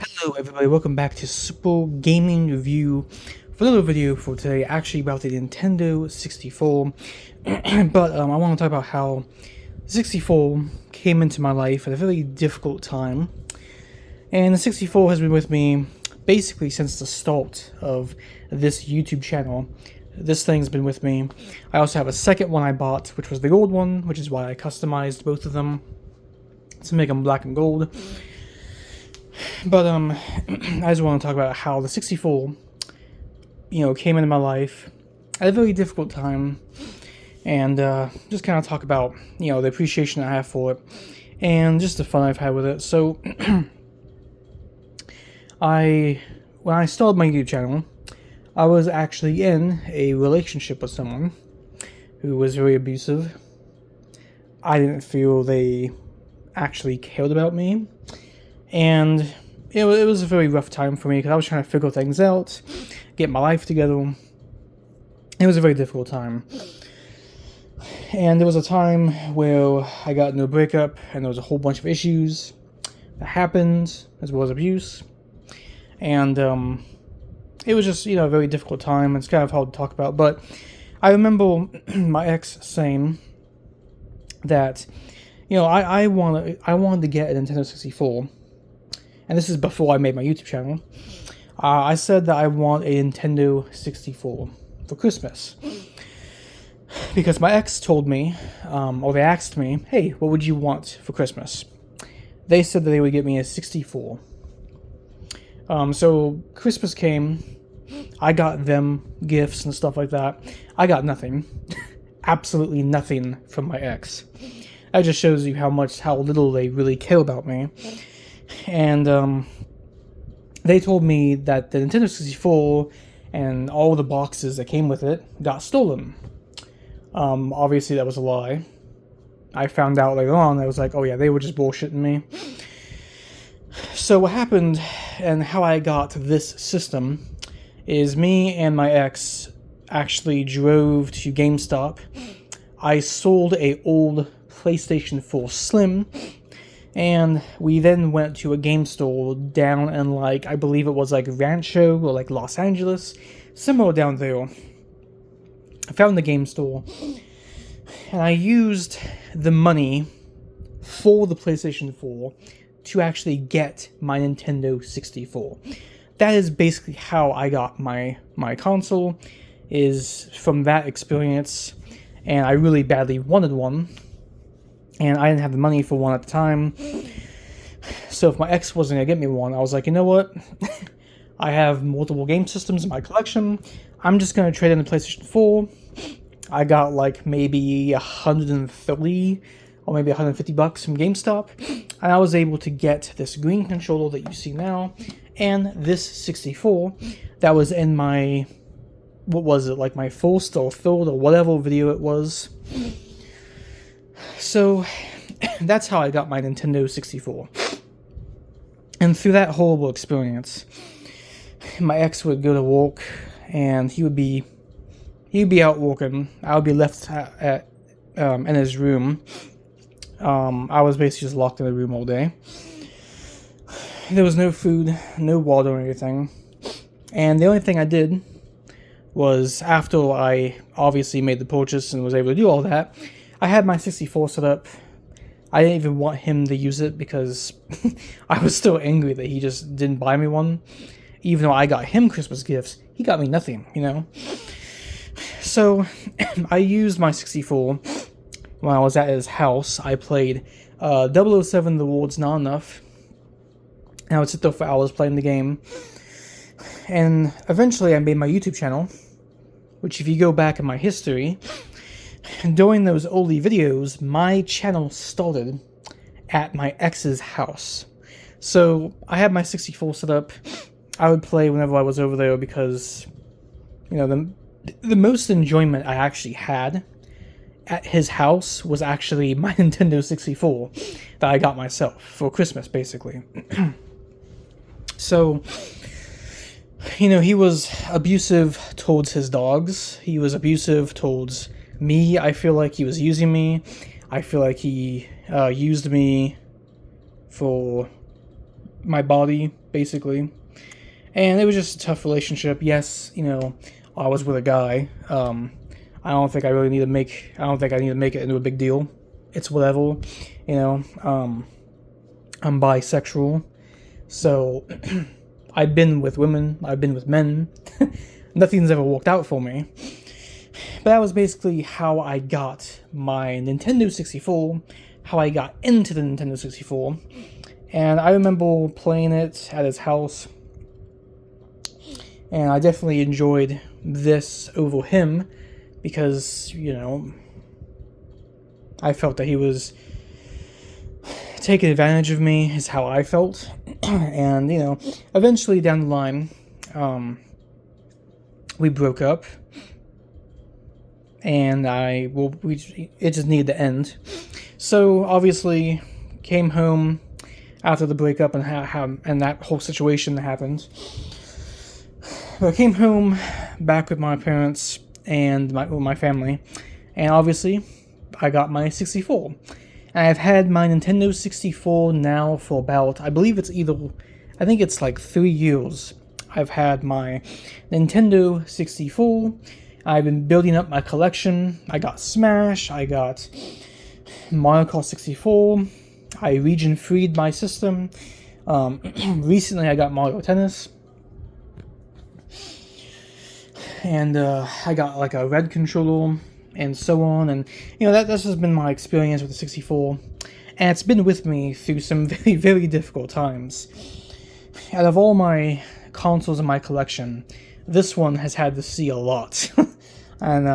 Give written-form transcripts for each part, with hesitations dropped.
Hello everybody, welcome back to Super Gaming Review for a little video for today, actually about the Nintendo 64. But I want to talk about how 64 came into my life at a very difficult time. And the 64 has been with me basically since the start of this YouTube channel. This thing's been with me. I also have a second one I bought, which was the gold one, which is why I customized both of them to make them black and gold. But I just want to talk about how the 64, came into my life at a very difficult time, and just kind of talk about, the appreciation I have for it, and just the fun I've had with it. So, when I started my YouTube channel, I was actually in a relationship with someone who was very abusive. I didn't feel they actually cared about me. And it was a very rough time for me because I was trying to figure things out, get my life together. It was a very difficult time. And there was a time where I got into a breakup and there was a whole bunch of issues that happened, as well as abuse. And it was just, a very difficult time. It's kind of hard to talk about. But I remember my ex saying that, I wanted to get a Nintendo 64. And this is before I made my YouTube channel. I said that I want a Nintendo 64 for Christmas. Because my ex told me, or they asked me, hey, what would you want for Christmas? They said that they would get me a 64. So Christmas came, I got them gifts and stuff like that. I got nothing. Absolutely nothing from my ex. That just shows you how little they really care about me. And they told me that the Nintendo 64 and all the boxes that came with it got stolen. Obviously that was a lie. I found out later on, I was like, oh yeah, they were just bullshitting me. So what happened and how I got this system is me and my ex actually drove to GameStop. I sold a old PlayStation 4 Slim, and we then went to a game store down in, I believe it was Rancho or Los Angeles, somewhere down there. I found the game store, and I used the money for the PlayStation 4 to actually get my Nintendo 64. That is basically how I got my console, is from that experience, and I really badly wanted one. And I didn't have the money for one at the time. So if my ex wasn't going to get me one, I was like, you know what? I have multiple game systems in my collection. I'm just going to trade in the PlayStation 4. I got maybe 130 or maybe 150 bucks from GameStop. And I was able to get this green controller that you see now and this 64 that was in my, what was it, my first or third or whatever video it was. So, that's how I got my Nintendo 64. And through that horrible experience, my ex would go to work, and he'd be out working. I would be left in his room. I was basically just locked in the room all day. There was no food, no water or anything. And the only thing I did was, after I obviously made the purchase and was able to do all that, I had my 64 set up. I didn't even want him to use it because I was still angry that he just didn't buy me one. Even though I got him Christmas gifts, he got me nothing, So, I used my 64 when I was at his house. I played 007 The World's Not Enough. And I would sit there for hours playing the game. And eventually I made my YouTube channel, which if you go back in my history, during those early videos, my channel started at my ex's house. So I had my 64 set up. I would play whenever I was over there because, the most enjoyment I actually had at his house was actually my Nintendo 64 that I got myself for Christmas, basically. So, he was abusive towards his dogs. He was abusive towards me. I feel like he was using me. I feel like he used me for my body, basically. And it was just a tough relationship. Yes, I was with a guy. I don't think I really need to make. I don't think I need to make it into a big deal. It's whatever, I'm bisexual, so I've been with women. I've been with men. Nothing's ever worked out for me. But that was basically how I got my Nintendo 64. How I got into the Nintendo 64. And I remember playing it at his house. And I definitely enjoyed this over him because, I felt that he was taking advantage of me, is how I felt. And, eventually down the line, we broke up. And it just needed to end. So, obviously, came home after the breakup and that whole situation that happened. But I came home back with my parents and my family, and obviously, I got my 64. And I've had my Nintendo 64 now for about, I think it's like 3 years. I've had my Nintendo 64. I've been building up my collection. I got Smash, I got Mario Kart 64, I region-freed my system. Recently I got Mario Tennis. And I got like a red controller and so on, and that's just been my experience with the 64, and it's been with me through some very, very difficult times. Out of all my consoles in my collection, this one has had to see a lot. And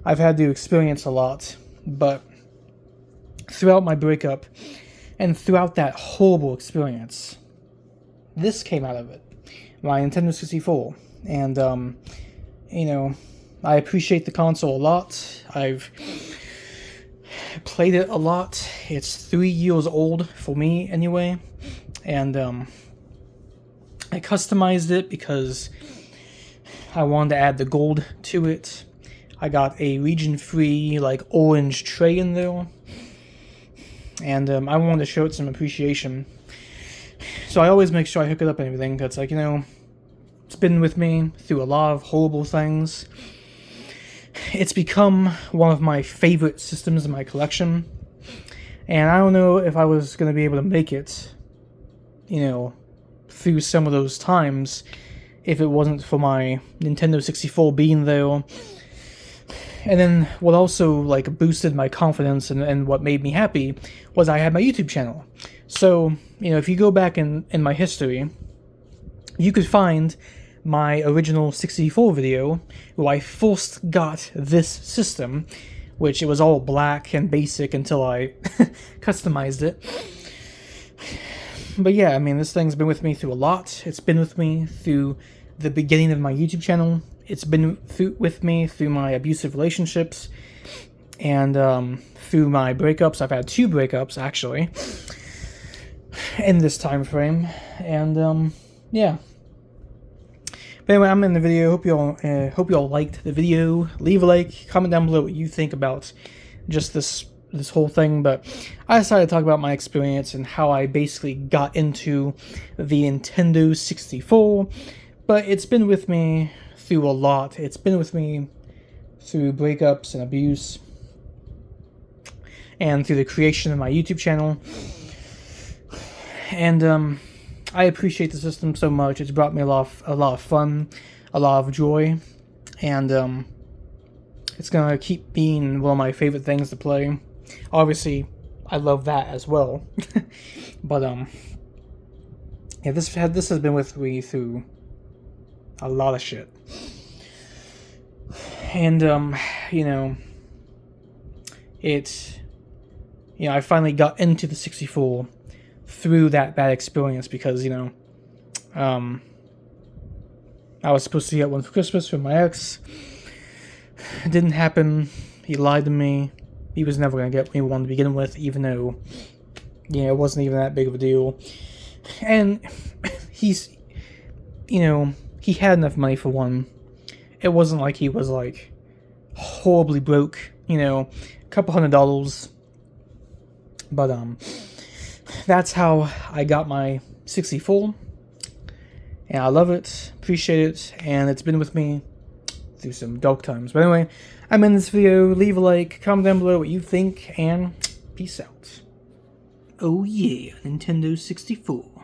I've had to experience a lot, but throughout my breakup and throughout that horrible experience, this came out of it, my Nintendo 64. And I appreciate the console a lot. I've played it a lot. It's 3 years old for me anyway. And I customized it because I wanted to add the gold to it. I got a region-free, like, orange tray in there. And I wanted to show it some appreciation. So I always make sure I hook it up and everything. Because, it's been with me through a lot of horrible things. It's become one of my favorite systems in my collection. And I don't know if I was going to be able to make it, through some of those times if it wasn't for my Nintendo 64 being there. And then what also boosted my confidence and what made me happy was I had my YouTube channel. So, if you go back in my history, you could find my original 64 video where I first got this system, which it was all black and basic until I customized it. But yeah, this thing's been with me through a lot. It's been with me through the beginning of my YouTube channel. It's been with me through my abusive relationships and through my breakups. I've had 2 breakups, actually, in this time frame. And yeah. But anyway, I'm in the video. Hope you all liked the video. Leave a like, comment down below what you think about just this whole thing. But I decided to talk about my experience and how I basically got into the Nintendo 64. But it's been with me through a lot. It's been with me through breakups and abuse, and through the creation of my YouTube channel. And I appreciate the system so much. It's brought me a lot of fun, a lot of joy, and it's gonna keep being one of my favorite things to play. Obviously, I love that as well. But yeah, this has been with me through a lot of shit. And I finally got into the 64 through that bad experience because, I was supposed to get one for Christmas from my ex. It didn't happen. He lied to me. He was never going to get me one to begin with, even though, it wasn't even that big of a deal. And he's, he had enough money for one. It wasn't like he was, horribly broke, a couple $100. But, that's how I got my 64. And I love it, appreciate it, and it's been with me through some dark times. But anyway, I'm in this video. Leave a like, comment down below what you think, and peace out. Oh yeah, Nintendo 64.